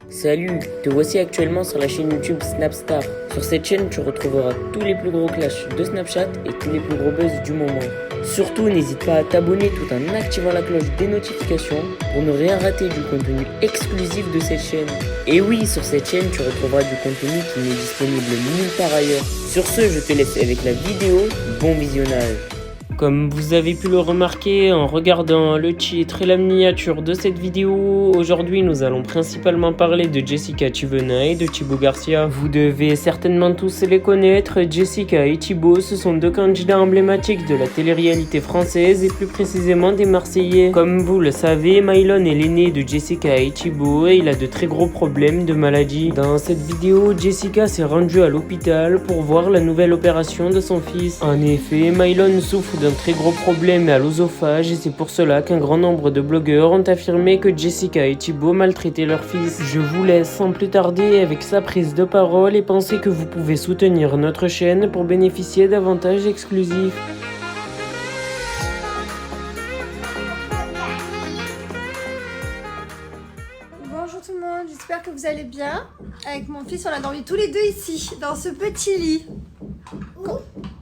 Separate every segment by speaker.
Speaker 1: Salut, te voici actuellement sur la chaîne YouTube Snapstar. Sur cette chaîne, tu retrouveras tous les plus gros clashs de Snapchat et tous les plus gros buzz du moment. Surtout, n'hésite pas à t'abonner tout en activant la cloche des notifications pour ne rien rater du contenu exclusif de cette chaîne. Et oui, sur cette chaîne, tu retrouveras du contenu qui n'est disponible nulle part ailleurs. Sur ce, je te laisse avec la vidéo. Bon visionnage. Comme vous avez pu le remarquer en regardant le titre et la miniature de cette vidéo, aujourd'hui nous allons principalement parler de Jessica Chivena et de Thibaut Garcia. Vous devez certainement tous les connaître, Jessica et Thibaut, ce sont deux candidats emblématiques de la télé-réalité française et plus précisément des Marseillais. Comme vous le savez, Mylon est l'aîné de Jessica et Thibaut et il a de très gros problèmes de maladie. Dans cette vidéo, Jessica s'est rendue à l'hôpital pour voir la nouvelle opération de son fils. En effet, Mylon souffre d'un très gros problème à l'œsophage et c'est pour cela qu'un grand nombre de blogueurs ont affirmé que Jessica et Thibaut maltraitaient leur fils. Je vous laisse sans plus tarder avec sa prise de parole et pensez que vous pouvez soutenir notre chaîne pour bénéficier d'avantages exclusifs.
Speaker 2: Bonjour tout le monde, j'espère que vous allez bien. Avec mon fils, on a dormi tous les deux ici, dans ce petit lit.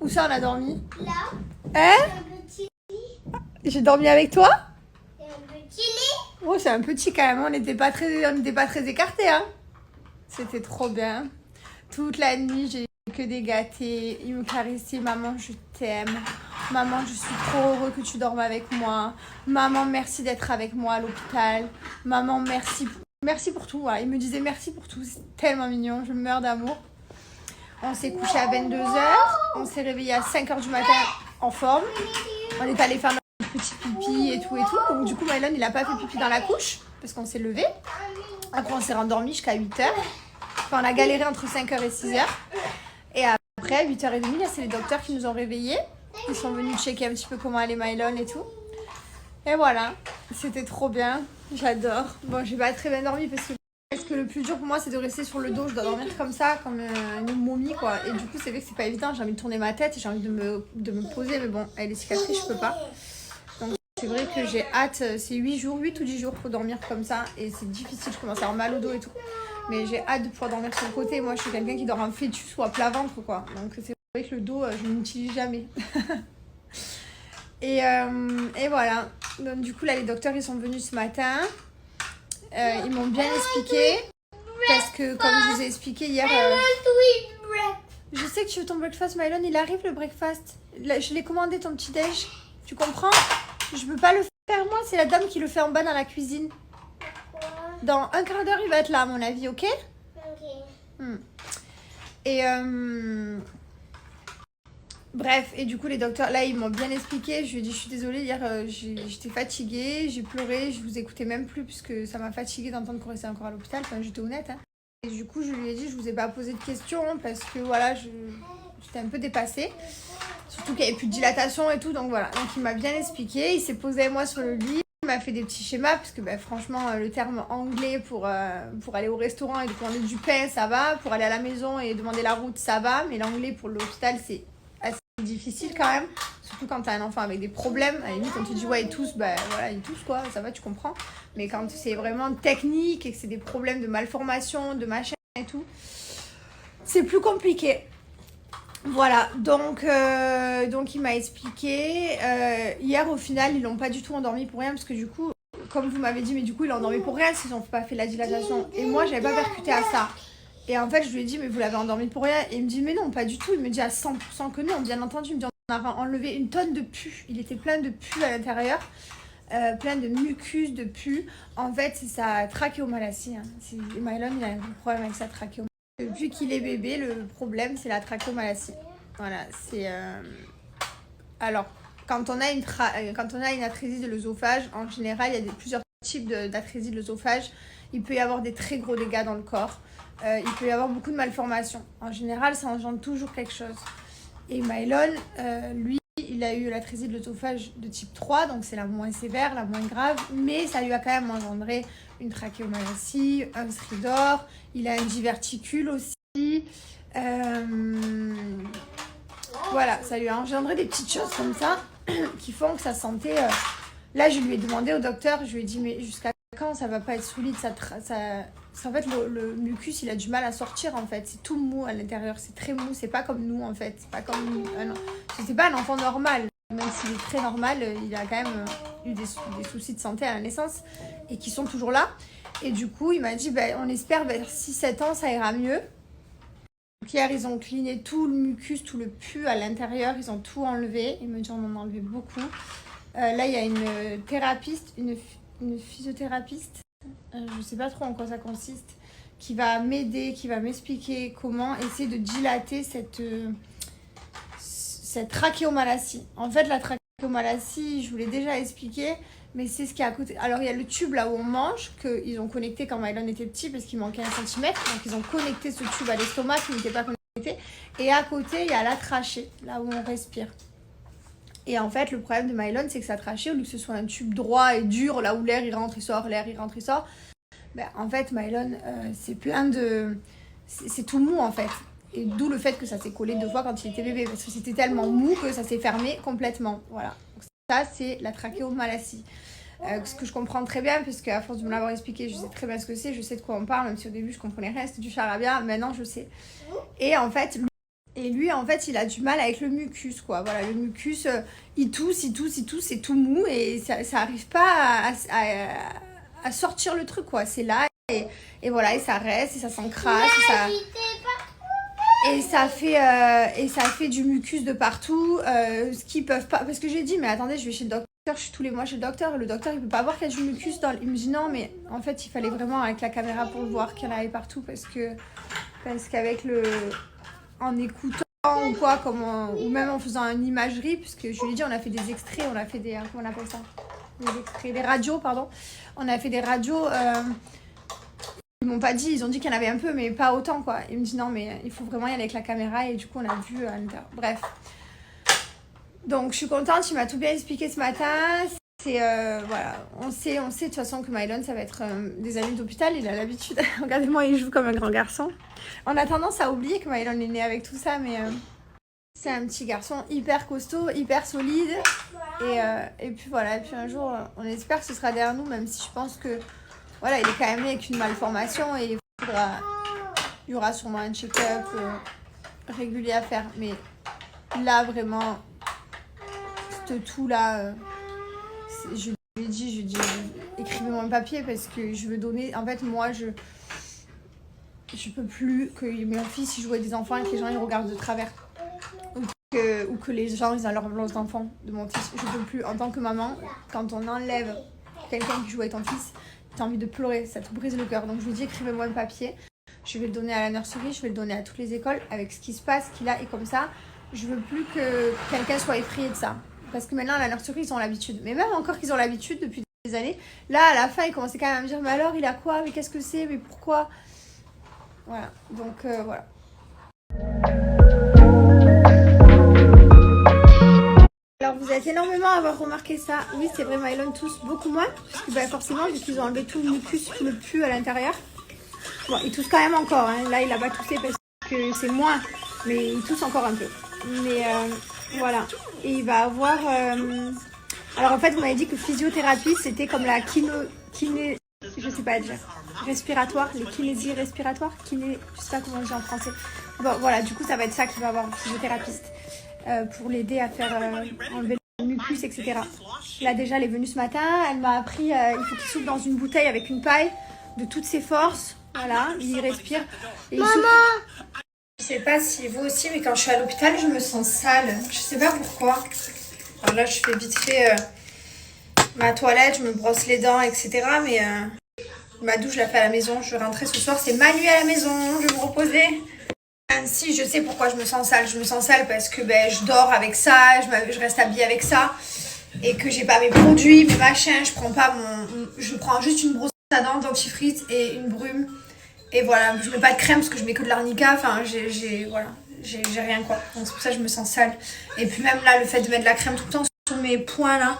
Speaker 2: Où ça on a dormi?
Speaker 3: Là,
Speaker 2: Hein?
Speaker 3: un petit lit.
Speaker 2: J'ai dormi avec toi?
Speaker 3: Et un petit lit.
Speaker 2: Oh, c'est un petit quand même, on n'était pas très écartés, hein. C'était trop bien. Toute la nuit, j'ai que des gâtés. Il me caressait, maman, je t'aime. Maman, je suis trop heureux que tu dormes avec moi. Maman, merci d'être avec moi à l'hôpital. Maman, merci pour tout. Ouais. Il me disait merci pour tout, c'est tellement mignon, je meurs d'amour. On s'est couché à 22h, on s'est réveillé à 5h du matin en forme. On est allé faire notre petit pipi et tout. Donc du coup, Mylon, il a pas fait pipi dans la couche parce qu'on s'est levé. Après, on s'est rendormi jusqu'à 8h. Enfin, on a galéré entre 5h et 6h. Et après, 8h30, là, c'est les docteurs qui nous ont réveillés. Ils sont venus checker un petit peu comment allait Mylon et tout. Et voilà, c'était trop bien. J'adore. Bon, j'ai pas très bien dormi parce que le plus dur pour moi, c'est de rester sur le dos. Je dois dormir comme ça, comme une momie, quoi. Et du coup, c'est vrai que c'est pas évident. J'ai envie de tourner ma tête et j'ai envie de me poser. Mais bon, avec les cicatrices, je peux pas. Donc, c'est vrai que j'ai hâte. C'est 8 ou 10 jours pour dormir comme ça. Et c'est difficile. Je commence à avoir mal au dos et tout. Mais j'ai hâte de pouvoir dormir sur le côté. Moi, je suis quelqu'un qui dort en fœtus ou à plat ventre, quoi. Donc, c'est vrai que le dos, je ne l'utilise jamais. et voilà. Donc, du coup, là, les docteurs, ils sont venus ce matin. Ils m'ont bien expliqué. Parce que, comme je vous ai expliqué hier... je sais que tu veux ton breakfast, Mylon. Il arrive, le breakfast. Là, je l'ai commandé, ton petit-déj. Tu comprends? Je peux pas le faire, moi. C'est la dame qui le fait en bas dans la cuisine. Dans un quart d'heure, il va être là, à mon avis, ok?
Speaker 3: Ok.
Speaker 2: Et bref, et du coup les docteurs, là ils m'ont bien expliqué. Je lui ai dit je suis désolée, hier j'étais fatiguée, j'ai pleuré, je vous écoutais même plus puisque ça m'a fatiguée d'entendre qu'on restait encore à l'hôpital, enfin j'étais honnête, hein. Et du coup je lui ai dit je vous ai pas posé de questions parce que voilà, j'étais un peu dépassée. Surtout qu'il n'y avait plus de dilatation et tout, donc voilà. Donc il m'a bien expliqué, il s'est posé avec moi sur le lit. Il m'a fait des petits schémas parce que franchement le terme anglais pour aller au restaurant et demander du pain ça va, pour aller à la maison et demander la route ça va, mais l'anglais pour l'hôpital c'est assez difficile quand même, surtout quand t'as un enfant avec des problèmes. À la limite quand tu dis ouais il tousse, voilà il tousse quoi, ça va tu comprends, mais quand c'est vraiment technique et que c'est des problèmes de malformation, de machin et tout, c'est plus compliqué. Voilà, donc il m'a expliqué. Hier, au final, ils l'ont pas du tout endormi pour rien, parce que du coup, comme vous m'avez dit, mais du coup, il l'a endormi pour rien s'ils n'ont pas fait la dilatation. Et moi, j'avais pas percuté à ça. Et en fait, je lui ai dit, mais vous l'avez endormi pour rien? Et il me dit, mais non, pas du tout. Il me dit à 100% que non, bien entendu. Il me dit, on a enlevé une tonne de pus. Il était plein de pus à l'intérieur, plein de mucus, de pus. En fait, c'est sa trachéomalacie. Hein. Mylon, il a un gros problème avec sa trachéomalacie. Depuis qu'il est bébé, le problème, c'est la trachéomalacie. Voilà, c'est... Alors, quand on a une atrésie de l'œsophage, en général, il y a plusieurs types d'atrésie de l'œsophage. Il peut y avoir des très gros dégâts dans le corps. Il peut y avoir beaucoup de malformations. En général, ça engendre toujours quelque chose. Et Mylon, lui, il a eu l'atrésie de l'œsophage de type 3, donc c'est la moins sévère, la moins grave, mais ça lui a quand même engendré une trachéomalacie, un stridor, il a un diverticule aussi. Voilà, ça lui a engendré des petites choses comme ça qui font que sa santé... Là, je lui ai demandé au docteur, je lui ai dit, mais jusqu'à quand ça va pas être solide, en fait, le mucus, il a du mal à sortir, en fait. C'est tout mou à l'intérieur, c'est très mou. C'est pas comme nous, en fait. C'est pas comme nous. Ah non. C'est pas un enfant normal. Même s'il est très normal, il a quand même eu des soucis de santé à la naissance et qui sont toujours là. Et du coup, il m'a dit, on espère vers 6-7 ans, ça ira mieux. Donc hier, ils ont cleané tout le mucus, tout le pus à l'intérieur. Ils ont tout enlevé. Ils me disent, on en a enlevé beaucoup. Là, il y a une thérapeute, une physiothérapeute. Je sais pas trop en quoi ça consiste, qui va m'aider, qui va m'expliquer comment essayer de dilater cette trachéomalacie. En fait, la trachéomalacie, je vous l'ai déjà expliqué, mais c'est ce qui est à côté. Alors, il y a le tube là où on mange, qu'ils ont connecté quand Mylon était petit, parce qu'il manquait 1 centimètre. Donc, ils ont connecté ce tube à l'estomac qui n'était pas connecté. Et à côté, il y a la trachée, là où on respire. Et en fait, le problème de Mylon, c'est que sa trachée, au lieu que ce soit un tube droit et dur, là où l'air il rentre, il sort, l'air il rentre, il sort, en fait, Mylon, c'est plein de... C'est tout mou, en fait. Et d'où le fait que ça s'est collé 2 fois quand il était bébé, parce que c'était tellement mou que ça s'est fermé complètement. Voilà. Donc ça, c'est la trachéomalacie. Ce que je comprends très bien, parce qu'à force de me l'avoir expliqué, je sais très bien ce que c'est, je sais de quoi on parle, même si au début, je comprenais rien, c'était du charabia. Maintenant, je sais. Et en fait... lui, en fait, il a du mal avec le mucus, quoi. Voilà, le mucus, il tousse, c'est tout mou et ça arrive pas à sortir le truc, quoi. C'est là et voilà, et ça reste, et ça s'encrasse, et ça fait du mucus de partout, ce qu'ils peuvent pas... Parce que j'ai dit, mais attendez, je vais chez le docteur, je suis tous les mois chez le docteur il peut pas voir qu'il y a du mucus dans... Il me dit non, mais en fait, il fallait vraiment avec la caméra pour le voir qu'il y en avait partout, parce qu'avec le... En écoutant ou quoi, ou même en faisant une imagerie, puisque je lui ai dit, on a fait des extraits, on a fait des... Comment on appelle ça? Des extraits, des radios, pardon. On a fait des radios... Ils m'ont pas dit, ils ont dit qu'il y en avait un peu, mais pas autant, quoi. Ils me disent non, mais il faut vraiment y aller avec la caméra, et du coup, on a vu à l'intérieur. Bref. Donc, je suis contente, il m'a tout bien expliqué ce matin. C'est, voilà, on sait de toute façon que Mylon, ça va être des années d'hôpital, il a l'habitude. Regardez-moi, il joue comme un grand garçon. On a tendance à oublier que Mylon est né avec tout ça, mais c'est un petit garçon hyper costaud, hyper solide. Et puis voilà, et puis un jour, on espère que ce sera derrière nous, même si je pense que, voilà, il est quand même né avec une malformation et il y aura sûrement un check-up régulier à faire. Mais là, vraiment, ce tout-là... je lui ai dit, écrivez-moi un papier parce que je veux donner... En fait, moi, je peux plus que mon fils il joue avec des enfants et que les gens ils regardent de travers. Ou que les gens ils ont leur blanche d'enfant de mon fils. Je peux plus. En tant que maman, quand on enlève quelqu'un qui joue avec ton fils, t'as envie de pleurer, ça te brise le cœur. Donc je lui ai dit, écrivez-moi un papier. Je vais le donner à la nurserie, je vais le donner à toutes les écoles avec ce qui se passe, qu'il a. Et comme ça, je veux plus que quelqu'un soit effrayé de ça. Parce que maintenant, à la nurserie, ils ont l'habitude. Mais même encore qu'ils ont l'habitude depuis des années, là, à la fin, ils commençaient quand même à me dire, mais alors, il a quoi? Mais qu'est-ce que c'est? Mais pourquoi? Voilà, donc voilà. Alors, vous êtes énormément à avoir remarqué ça. Oui, c'est vrai, Mylon tousse beaucoup moins. Parce que forcément, vu qu'ils ont enlevé tout le mucus, tout le pus à l'intérieur. Bon, il tousse quand même encore. Hein. Là, il a pas toussé parce que c'est moins. Mais il tousse encore un peu. Mais voilà. Et il va avoir... Alors en fait, vous m'avez dit que physiothérapie, c'était comme la kiné... Je sais pas dire. Respiratoire, les kinésies respiratoires. Je sais pas comment on dit en français. Bon, voilà, du coup, ça va être ça qu'il va avoir, le physiothérapeute. Pour l'aider à faire enlever le mucus, etc. Là, déjà, elle est venue ce matin. Elle m'a appris, il faut qu'il souffle dans une bouteille avec une paille de toutes ses forces. Voilà, il respire. Et il souffle. Je sais pas si vous aussi, mais quand je suis à l'hôpital, je me sens sale. Je sais pas pourquoi. Alors là, je fais vite fait ma toilette, je me brosse les dents, etc. Mais ma douche, je la fais à la maison. Je vais rentrer ce soir, c'est ma nuit à la maison. Je vais me reposer. Si, je sais pourquoi je me sens sale. Je me sens sale parce que je dors avec ça, je reste habillée avec ça. Et que j'ai pas mes produits, mes machins. Je prends juste une brosse à dents, dentifrice et une brume. Et voilà, je mets pas de crème parce que je mets que de l'arnica. Enfin, j'ai rien quoi. Donc c'est pour ça que je me sens sale. Et puis même là, le fait de mettre de la crème tout le temps sur mes poings là,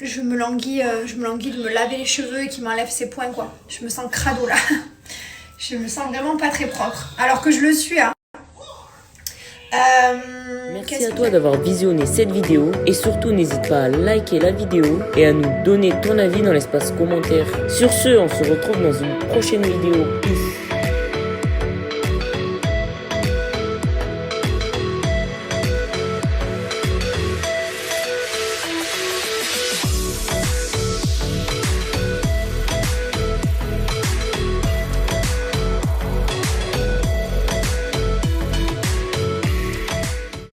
Speaker 2: je me languis de me laver les cheveux et qu'il m'enlève ces poings quoi. Je me sens crado là. Je me sens vraiment pas très propre. Alors que je le suis, hein.
Speaker 1: Merci à toi d'avoir visionné cette vidéo et surtout n'hésite pas à liker la vidéo et à nous donner ton avis dans l'espace commentaire. Sur ce, on se retrouve dans une prochaine vidéo. Peace.